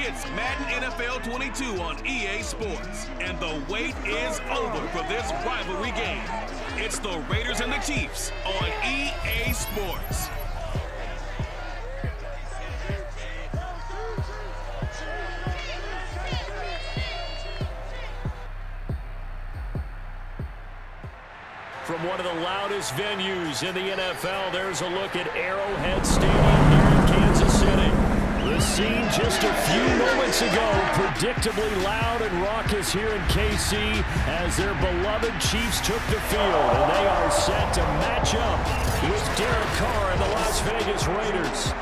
It's Madden NFL 22 on EA Sports, and the wait is over for this rivalry game. It's the Raiders and the Chiefs on EA Sports. From one of the loudest venues in the NFL, there's a look at Arrowhead Stadium here in Kansas City. The scene just a few moments ago, predictably loud and raucous here in KC as their beloved Chiefs took the field, and they are set to match up with Derek Carr and the Las Vegas Raiders.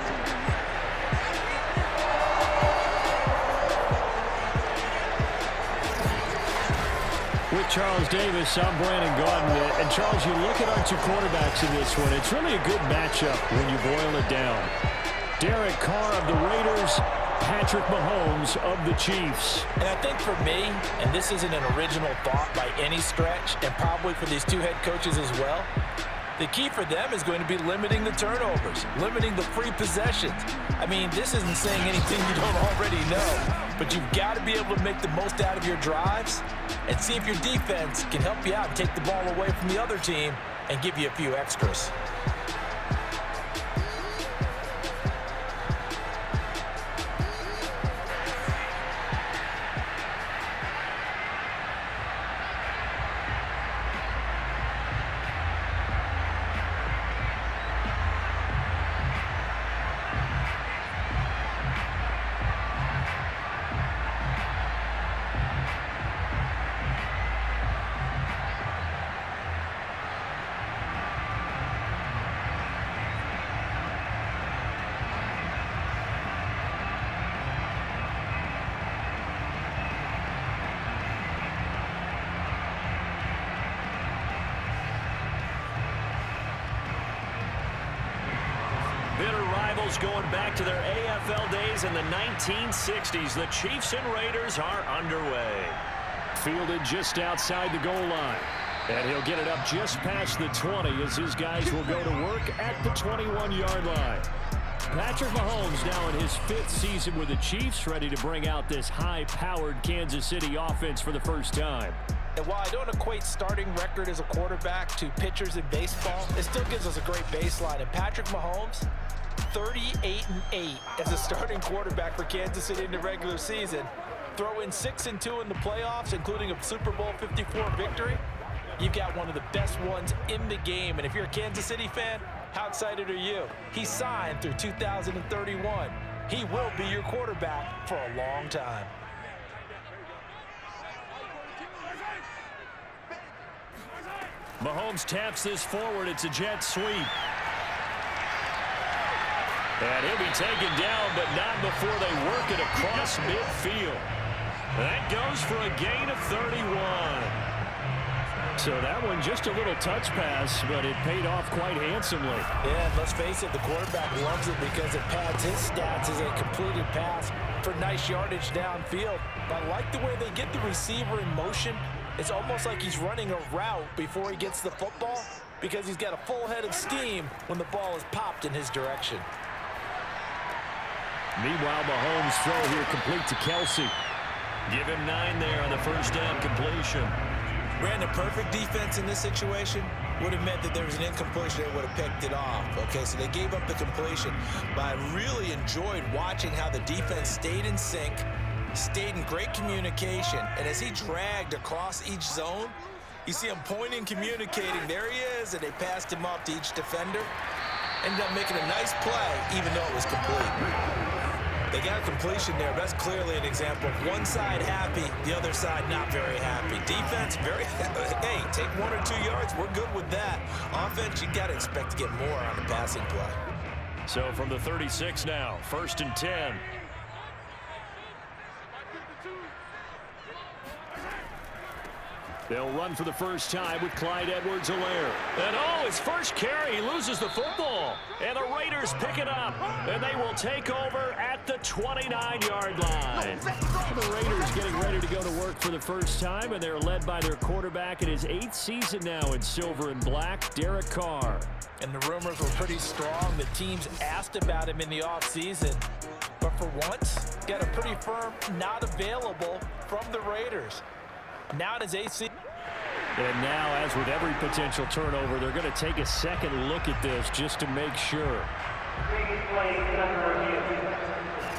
With Charles Davis, I'm Brandon Gaudin. And Charles, you look at our two quarterbacks in this one, it's really a good matchup when you boil it down. Derek Carr of the Raiders, Patrick Mahomes of the Chiefs. And I think for me, and this isn't an original thought by any stretch, and probably for these two head coaches as well, the key for them is going to be limiting the turnovers, limiting the free possessions. I mean, this isn't saying anything you don't already know, but you've got to be able to make the most out of your drives and see if your defense can help you out and take the ball away from the other team and give you a few extras. Bitter rivals going back to their AFL days in the 1960s. The Chiefs and Raiders are underway. Fielded just outside the goal line. And he'll get it up just past the 20 as his guys will go to work at the 21-yard line. Patrick Mahomes now in his 5th season with the Chiefs, ready to bring out this high-powered Kansas City offense for the first time. And while I don't equate starting record as a quarterback to pitchers in baseball, it still gives us a great baseline. And Patrick Mahomes, 38-8 as a starting quarterback for Kansas City in the regular season. Throw in 6-2 in the playoffs, including a Super Bowl 54 victory. You've got one of the best ones in the game. And if you're a Kansas City fan, how excited are you? He signed through 2031. He will be your quarterback for a long time. Mahomes taps this forward. It's a jet sweep. And he'll be taken down, but not before they work it across midfield. That goes for a gain of 31. So that one just a little touch pass, but it paid off quite handsomely. Yeah, let's face it, the quarterback loves it because it pads his stats as a completed pass for nice yardage downfield. But I like the way they get the receiver in motion. It's almost like he's running a route before he gets the football because he's got a full head of steam when the ball is popped in his direction. Meanwhile, Mahomes' throw here complete to Kelsey. Give him 9 there on the first down completion. Brandon, perfect defense in this situation would have meant that there was an incompletion that would have picked it off. Okay, so they gave up the completion. But I really enjoyed watching how the defense stayed in sync, stayed in great communication, and as he dragged across each zone, you see him pointing, communicating. There he is, and they passed him off to each defender. Ended up making a nice play, even though it was complete. They got a completion there. That's clearly an example of one side happy, the other side not very happy. Defense, very, hey, take 1 or 2 yards, we're good with that. Offense, you got to expect to get more on the passing play. So from the 36 now, 1st and 10. They'll run for the first time with Clyde Edwards-Helaire. And his first carry, he loses the football. And the Raiders pick it up. And they will take over at the 29-yard line. The Raiders getting ready to go to work for the first time, and they're led by their quarterback in his 8th season now in silver and black, Derek Carr. And the rumors were pretty strong. The teams asked about him in the offseason. But for once, Got a pretty firm not available from the Raiders. Now it is AC. And now, as with every potential turnover, they're going to take a second look at this just to make sure.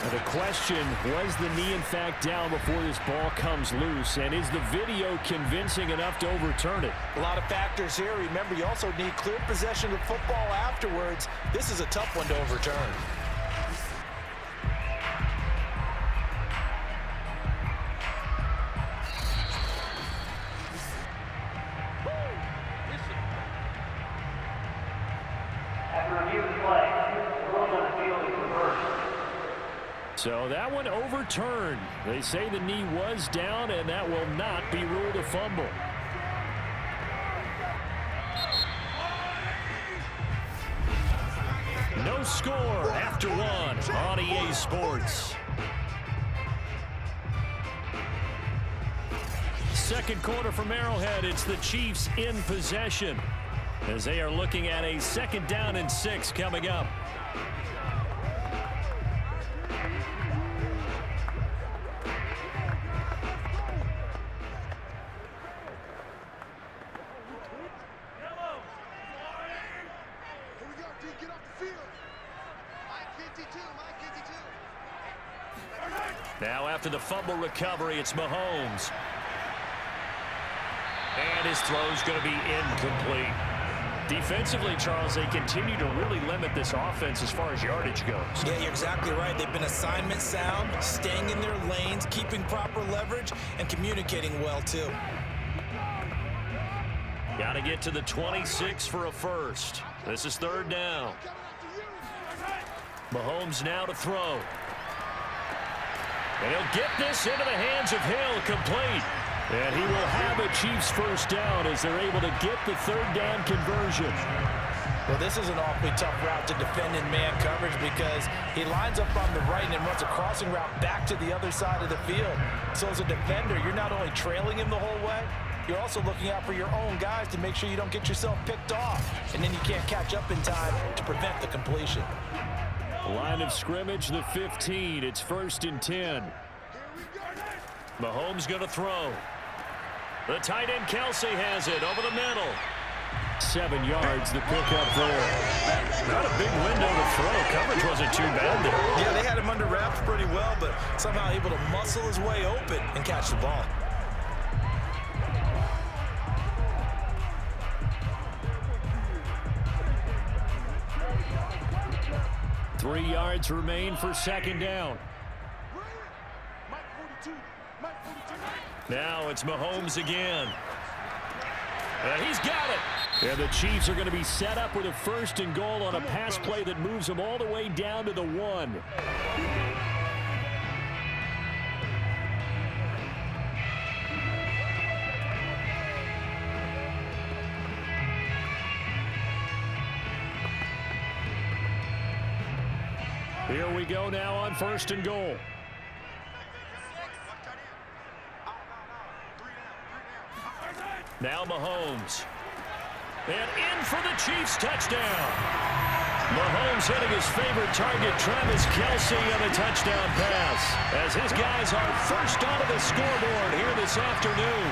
And the question, was the knee in fact down before this ball comes loose? And is the video convincing enough to overturn it? A lot of factors here. Remember, you also need clear possession of football afterwards. This is a tough one to overturn. So that one overturned. They say the knee was down, and that will not be ruled a fumble. No score after one on EA Sports. Second quarter from Arrowhead. It's the Chiefs in possession as they are looking at a 2nd down and 6 coming up. Now after the fumble recovery, it's Mahomes. And his throw's going to be incomplete. Defensively, Charles, they continue to really limit this offense as far as yardage goes. Yeah, you're exactly right. They've been assignment sound, staying in their lanes, keeping proper leverage, and communicating well, too. Got to get to the 26 for a first. This is 3rd down. Mahomes now to throw. And he'll get this into the hands of Hill, complete. And he will have a Chiefs first down as they're able to get the 3rd down conversion. Well, this is an awfully tough route to defend in man coverage because he lines up on the right and then runs a crossing route back to the other side of the field. So as a defender, you're not only trailing him the whole way, you're also looking out for your own guys to make sure you don't get yourself picked off. And then you can't catch up in time to prevent the completion. Line of scrimmage, the 15. It's 1st and 10. Mahomes going to throw. The tight end Kelsey has it over the middle. 7 yards, the pickup there. Not a big window to throw. Coverage wasn't too bad there. Yeah, they had him under wraps pretty well, but somehow able to muscle his way open and catch the ball. Three yards remain for 2nd down. Now it's Mahomes again. And he's got it. And the Chiefs are going to be set up with a 1st and goal on a pass play that moves them all the way down to the 1. Here we go now on 1st and goal. Now Mahomes. And in for the Chiefs touchdown. Mahomes hitting his favorite target, Travis Kelsey, on a touchdown pass. As his guys are first onto the scoreboard here this afternoon.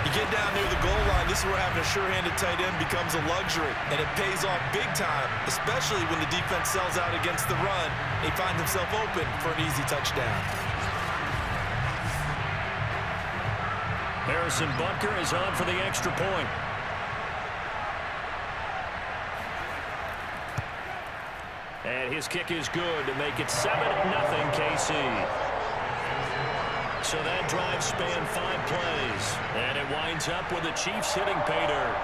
You get down near the goal line, this is where having a sure-handed tight end becomes a luxury. And it pays off big time, especially when the defense sells out against the run. He finds himself open for an easy touchdown. Harrison Butker is on for the extra point. And his kick is good to make it 7-0 KC. So that drive spanned 5 plays. And it winds up with the Chiefs hitting pay dirt.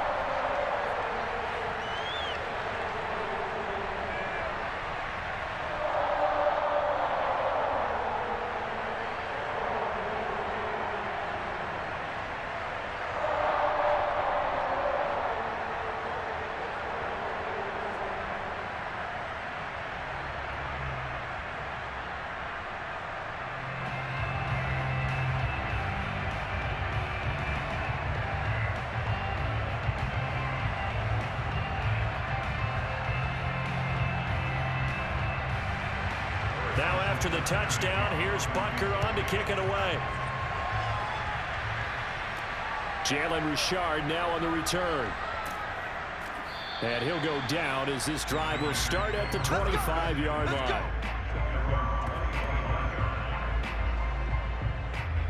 Now after the touchdown, here's Butker on to kick it away. Jalen Richard now on the return. And he'll go down as this drive will start at the 25-yard line.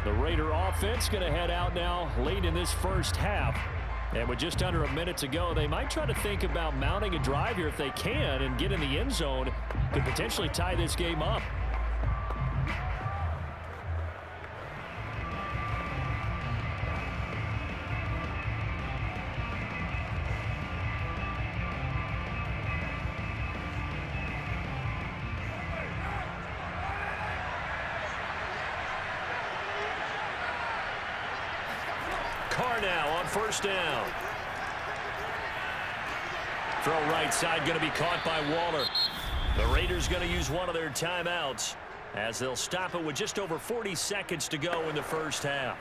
The Raider offense going to head out now late in this first half. And with just under a minute to go, they might try to think about mounting a drive here if they can and get in the end zone. Could potentially tie this game up. First down. Throw right side going to be caught by Waller. The Raiders going to use one of their timeouts as they'll stop it with just over 40 seconds to go in the first half.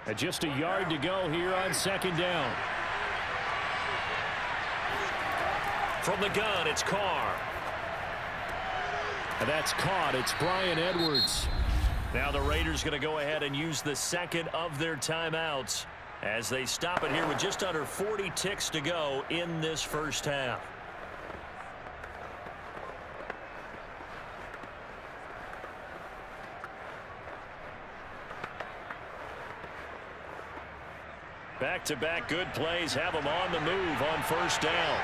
And just a yard to go here on second down. From the gun, it's Carr. And that's caught. It's Bryan Edwards. Now the Raiders going to go ahead and use the second of their timeouts as they stop it here with just under 40 ticks to go in this first half. Back-to-back good plays have them on the move on first down.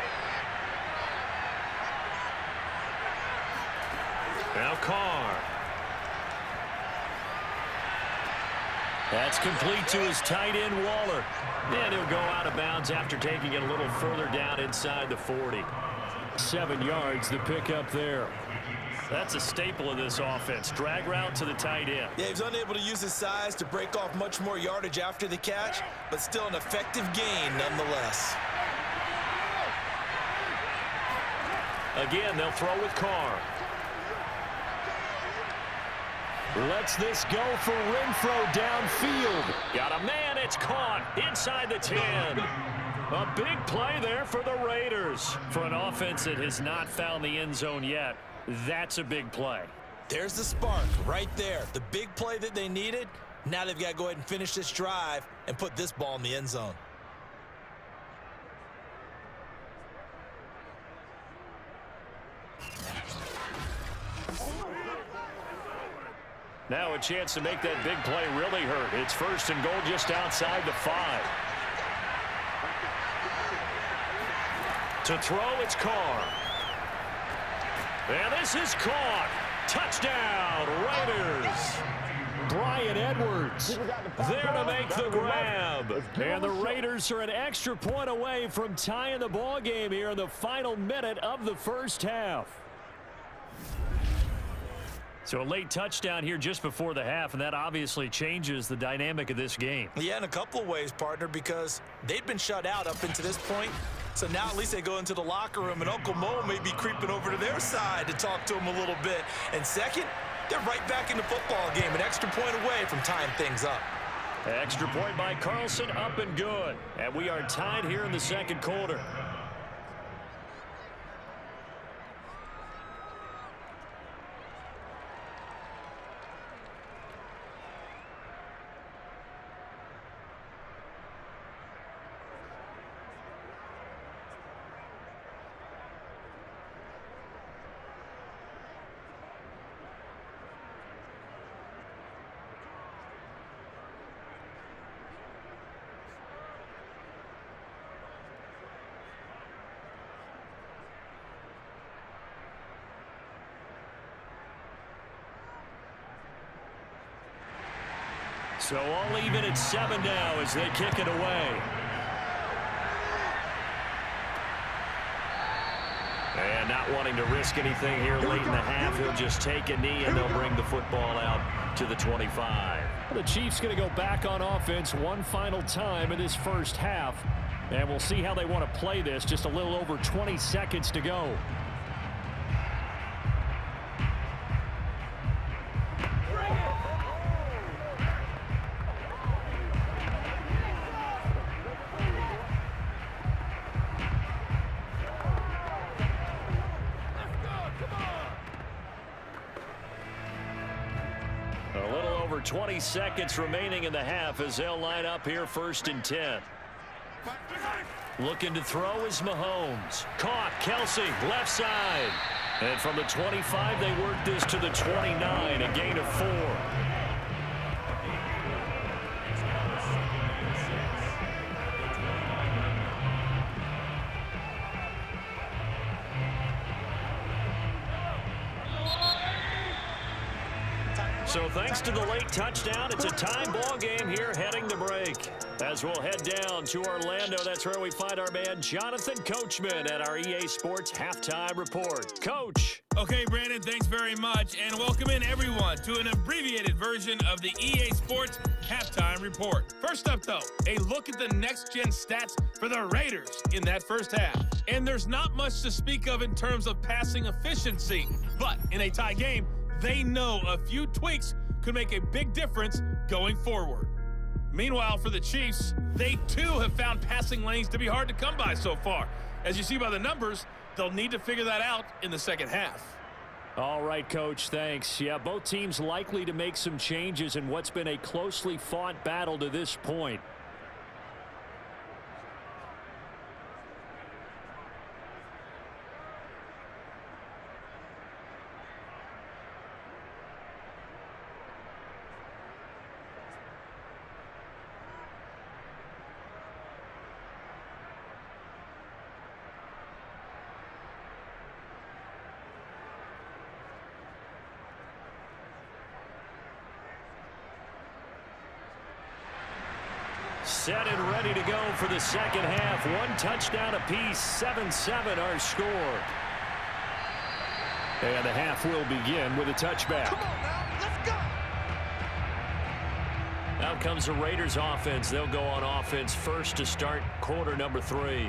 Now Carr. That's complete to his tight end, Waller. And he'll go out of bounds after taking it a little further down inside the 40. 7 yards, the pickup there. That's a staple of this offense. Drag route to the tight end. Yeah, he's unable to use his size to break off much more yardage after the catch, but still an effective gain nonetheless. Again, they'll throw with Carr. Lets this go for Renfro downfield. Got a man, it's caught inside the 10. A big play there for the Raiders. For an offense that has not found the end zone yet, that's a big play. There's the spark right there. The big play that they needed. Now they've got to go ahead and finish this drive and put this ball in the end zone. Now a chance to make that big play really hurt. It's first and goal just outside the 5. To throw, it's Carr. And this is caught. Touchdown, Raiders. Bryan Edwards there to make the grab. And the Raiders are an extra point away from tying the ball game here in the final minute of the first half. So a late touchdown here just before the half, and that obviously changes the dynamic of this game. Yeah, in a couple of ways, partner, because they've been shut out up until this point. So now at least they go into the locker room, and Uncle Mo may be creeping over to their side to talk to him a little bit. And second, they're right back in the football game, an extra point away from tying things up. Extra point by Carlson, up and good. And we are tied here in the second quarter. So all even at 7 now as they kick it away. And not wanting to risk anything here late in the half, he'll just take a knee and they'll bring the football out to the 25. The Chiefs going to go back on offense one final time in this first half. And we'll see how they want to play this. Just a little over 20 seconds to go. over 20 seconds remaining in the half as they'll line up here 1st and 10. Looking to throw is Mahomes. Caught. Kelsey, left side. And from the 25, they work this to the 29, a gain of 4. So thanks to the late touchdown, it's a tie ball game here heading to break. As we'll head down to Orlando, that's where we find our man Jonathan Coachman at our EA Sports Halftime Report. Coach. Okay, Brandon, thanks very much, and welcome in everyone to an abbreviated version of the EA Sports Halftime Report. First up, though, a look at the next-gen stats for the Raiders in that first half. And there's not much to speak of in terms of passing efficiency, but in a tie game, they know a few tweaks could make a big difference going forward. Meanwhile, for the Chiefs, they too have found passing lanes to be hard to come by so far. As you see by the numbers, they'll need to figure that out in the second half. All right, Coach, thanks. Yeah, both teams likely to make some changes in what's been a closely fought battle to this point. Set and ready to go for the second half. One touchdown apiece, 7-7 our score. And the half will begin with a touchback. Come on now, let's go. Out comes the Raiders offense. They'll go on offense first to start quarter number 3.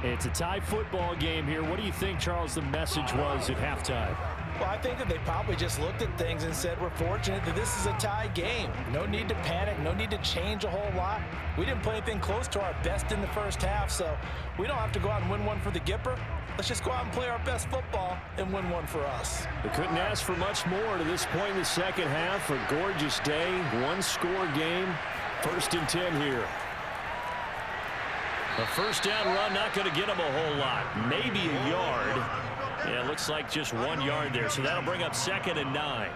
It's a tie football game here. What do you think, Charles, the message was at halftime? Well, I think that they probably just looked at things and said, we're fortunate that this is a tie game. No need to panic, no need to change a whole lot. We didn't play anything close to our best in the first half, so we don't have to go out and win one for the Gipper. Let's just go out and play our best football and win one for us. They couldn't ask for much more to this point in the second half. A gorgeous day, one-score game, 1st and 10 here. A first down run, not going to get them a whole lot. Maybe a yard. Yeah, it looks like just 1 yard there, so that'll bring up 2nd and 9.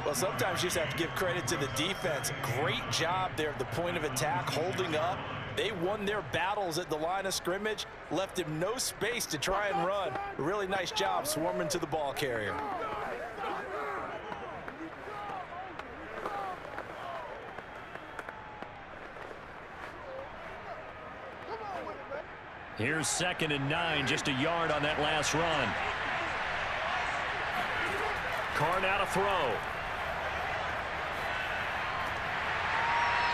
Well, sometimes you just have to give credit to the defense. Great job there at the point of attack, holding up. They won their battles at the line of scrimmage, left him no space to try and run. A really nice job swarming to the ball carrier. Here's 2nd and 9, just a yard on that last run. Carr now to throw.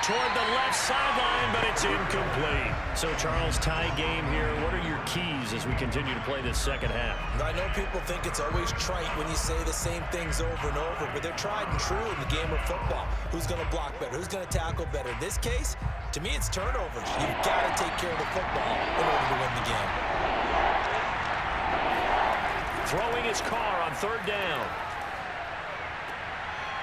Toward the left sideline, but it's incomplete. So, Charles, tie game here. What are your keys as we continue to play this second half? I know people think it's always trite when you say the same things over and over, but they're tried and true in the game of football. Who's going to block better? Who's going to tackle better? In this case, to me, it's turnovers. You've got to take care of the football in order to win the game. Throwing his Carr on 3rd down.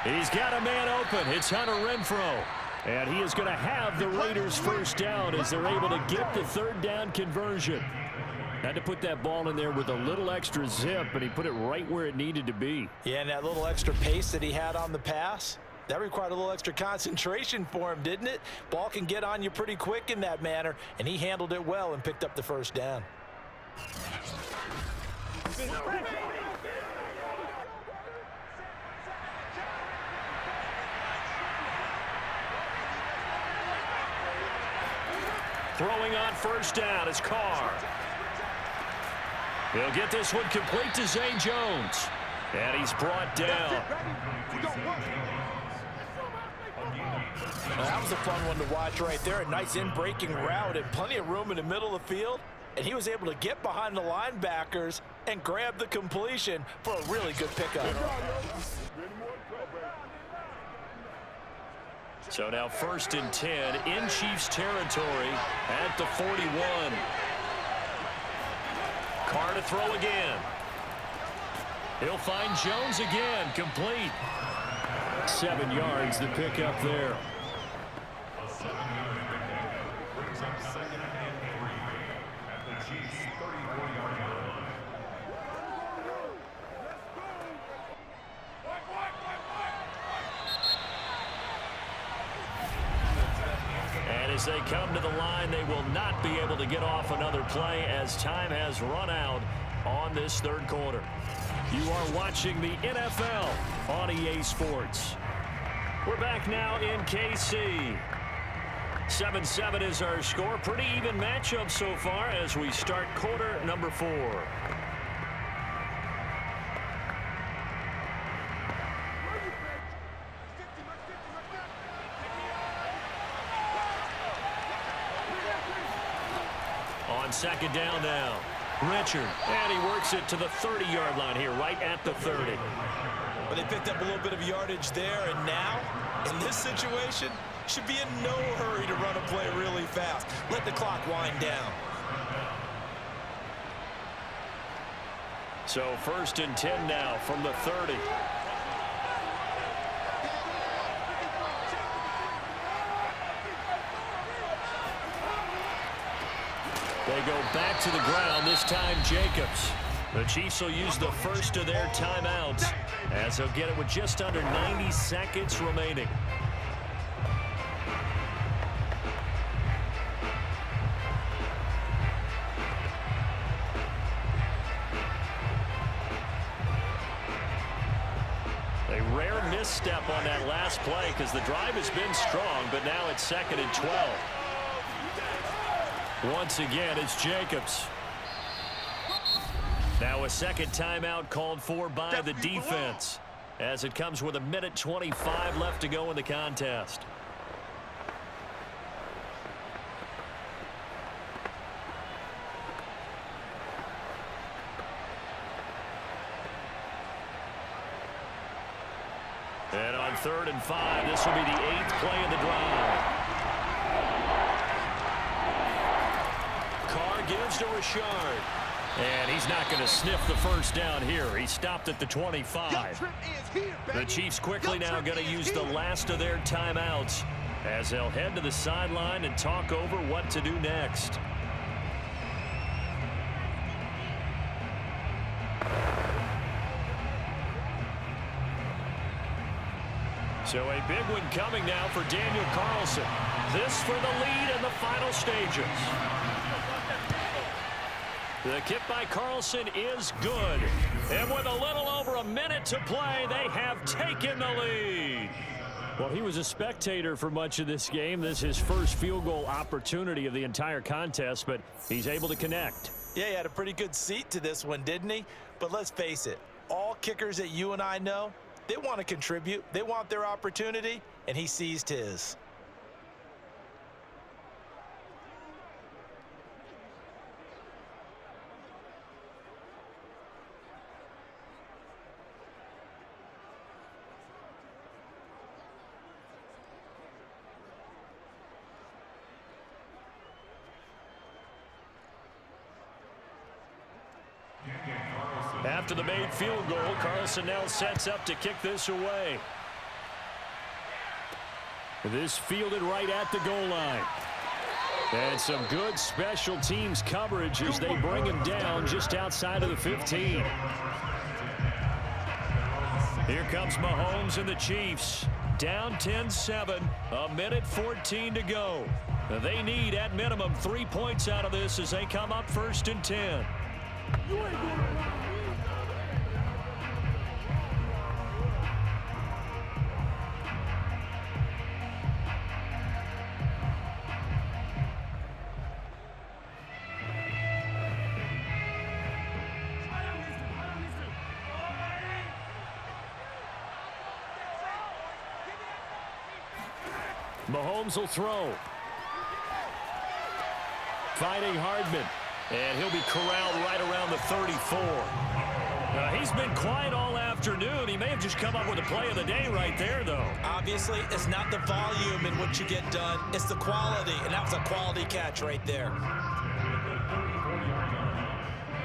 He's got a man open. It's Hunter Renfrow. And he is going to have the Raiders first down as they're able to get the 3rd down conversion. Had to put that ball in there with a little extra zip, and he put it right where it needed to be. Yeah, and that little extra pace that he had on the pass, that required a little extra concentration for him, didn't it? Ball can get on you pretty quick in that manner, and he handled it well and picked up the first down. Throwing on first down is Carr. He'll get this one complete to Zay Jones. And he's brought down. Well, that was a fun one to watch right there. A nice in-breaking route and plenty of room in the middle of the field. And he was able to get behind the linebackers and grab the completion for a really good pickup. So now 1st and 10 in Chiefs territory at the 41. Carr to throw again. He'll find Jones again, complete. 7 yards to pick up there. And as they come to the line, they will not be able to get off another play as time has run out on this third quarter. You are watching the NFL on EA Sports. We're back now in KC. 7-7 is our score. Pretty even matchup so far as we start quarter number 4. On second down now, Richard, and he works it to the 30-yard line here, right at the 30. But they picked up a little bit of yardage there, and now, in this situation, should be in no hurry to run a play really fast. Let the clock wind down. So 1st and 10 now from the 30. They go back to the ground, this time Jacobs. The Chiefs will use the first of their timeouts as they'll get it with just under 90 seconds remaining. A rare misstep on that last play because the drive has been strong, but now it's 2nd and 12. Once again, it's Jacobs. Now a second timeout called for by the defense as it comes with 1:25 left to go in the contest. And on 3rd and 5, this will be the 8th play of the drive. Carr gives to Richard. And he's not going to sniff the first down here. He stopped at the 25. The Chiefs quickly now going to use the last of their timeouts as they'll head to the sideline and talk over what to do next. So a big one coming now for Daniel Carlson. This for the lead in the final stages. The kick by Carlson is good. And with a little over a minute to play, they have taken the lead. Well, he was a spectator for much of this game. This is his first field goal opportunity of the entire contest, but he's able to connect. Yeah, he had a pretty good seat to this one, didn't he? But let's face it, all kickers that you and I know, they want to contribute. They want their opportunity, and he seized his. After the made field goal, Carlson now sets up to kick this away. This fielded right at the goal line. And some good special teams coverage as they bring him down just outside of the 15. Here comes Mahomes and the Chiefs. Down 10-7, 1:14 to go. They need, at minimum, 3 points out of this as they come up 1st and 10. Mahomes will throw. Finding Hardman. And he'll be corralled right around the 34. He's been quiet all afternoon. He may have just come up with a play of the day right there, though. Obviously, it's not the volume in what you get done. It's the quality, and that was a quality catch right there.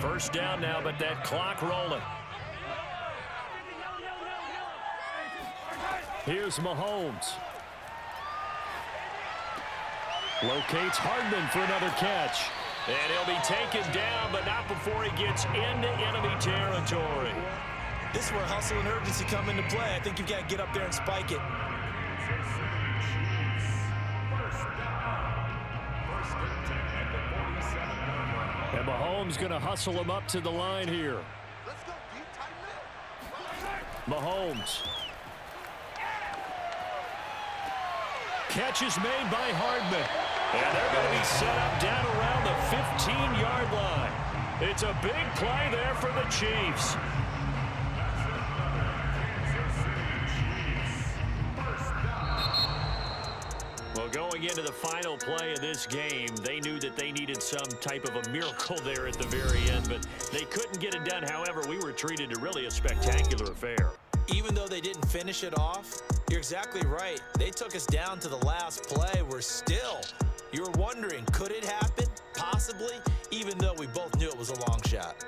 First down now, but that clock rolling. Here's Mahomes. Locates Hardman for another catch. And he'll be taken down, but not before he gets into enemy territory. This is where hustle and urgency come into play. I think you've got to get up there and spike it. And Mahomes going to hustle him up to the line here. Mahomes. Catch is made by Hardman. And they're going to be set up down around the 15-yard line. It's a big play there for the Chiefs. Well, going into the final play of this game, they knew that they needed some type of a miracle there at the very end, but they couldn't get it done. However, we were treated to really a spectacular affair. Even though they didn't finish it off, you're exactly right. They took us down to the last play. You're wondering, could it happen? Possibly, even though we both knew it was a long shot.